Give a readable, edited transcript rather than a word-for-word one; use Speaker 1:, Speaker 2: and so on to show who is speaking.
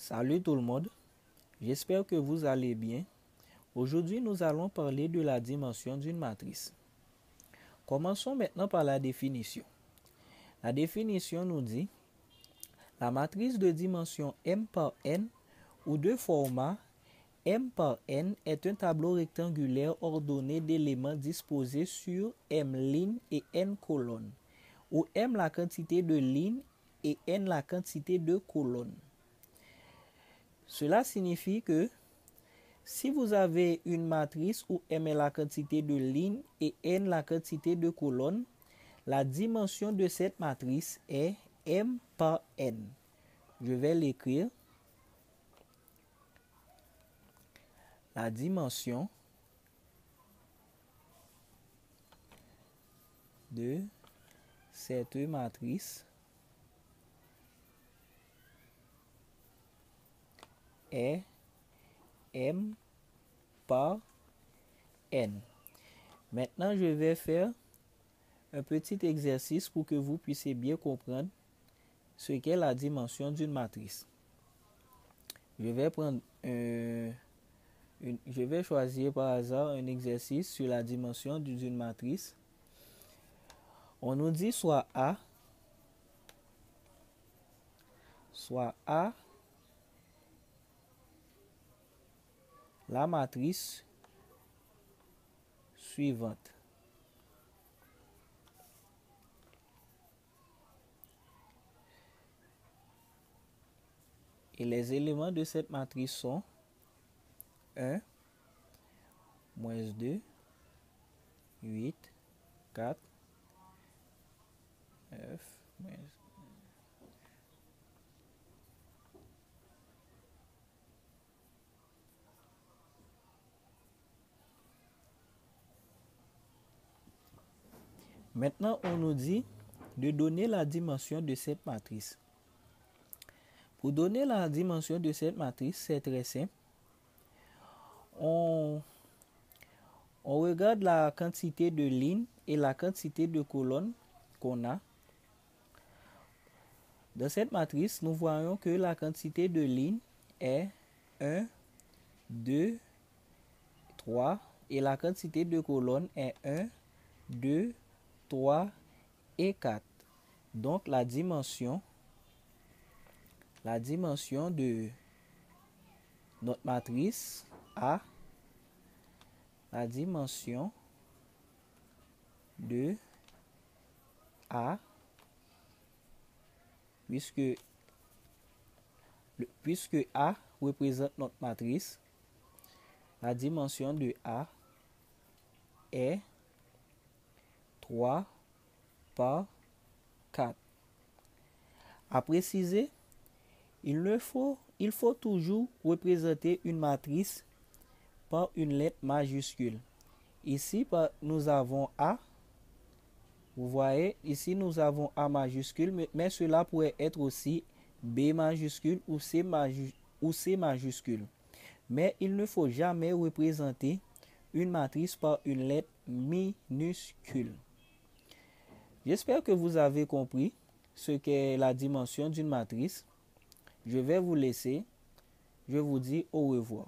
Speaker 1: Salut tout le monde, j'espère que vous allez bien. Aujourd'hui, nous allons parler de la dimension d'une matrice. Commençons maintenant par la définition. La définition nous dit la matrice de dimension M par N ou de format M par N est un tableau rectangulaire ordonné d'éléments disposés sur M lignes et N colonnes, où M la quantité de lignes et N la quantité de colonnes. Cela signifie que si vous avez une matrice où M est la quantité de lignes et N la quantité de colonnes, la dimension de cette matrice est M par N. Je vais l'écrire. La dimension de cette matrice est M par N. Maintenant, je vais faire un petit exercice pour que vous puissiez bien comprendre ce qu'est la dimension d'une matrice. Je vais choisir par hasard un exercice sur la dimension d'une matrice. On nous dit soit A la matrice suivante. Et les éléments de cette matrice sont 1, moins 2, 8, 4, 9, moins 1. Maintenant, on nous dit de donner la dimension de cette matrice. Pour donner la dimension de cette matrice, c'est très simple. On regarde la quantité de lignes et la quantité de colonnes qu'on a. Dans cette matrice, nous voyons que la quantité de lignes est 1, 2, 3 et la quantité de colonnes est 1, 2, 3 et 4. Donc la dimension de notre matrice A, la dimension de A, puisque A représente notre matrice, la dimension de A est 3 par 4. À préciser, il faut toujours représenter une matrice par une lettre majuscule. Ici, nous avons A. Vous voyez, ici nous avons A majuscule, mais cela pourrait être aussi B majuscule ou C majuscule. Mais il ne faut jamais représenter une matrice par une lettre minuscule. J'espère que vous avez compris ce qu'est la dimension d'une matrice. Je vais vous laisser. Je vous dis au revoir.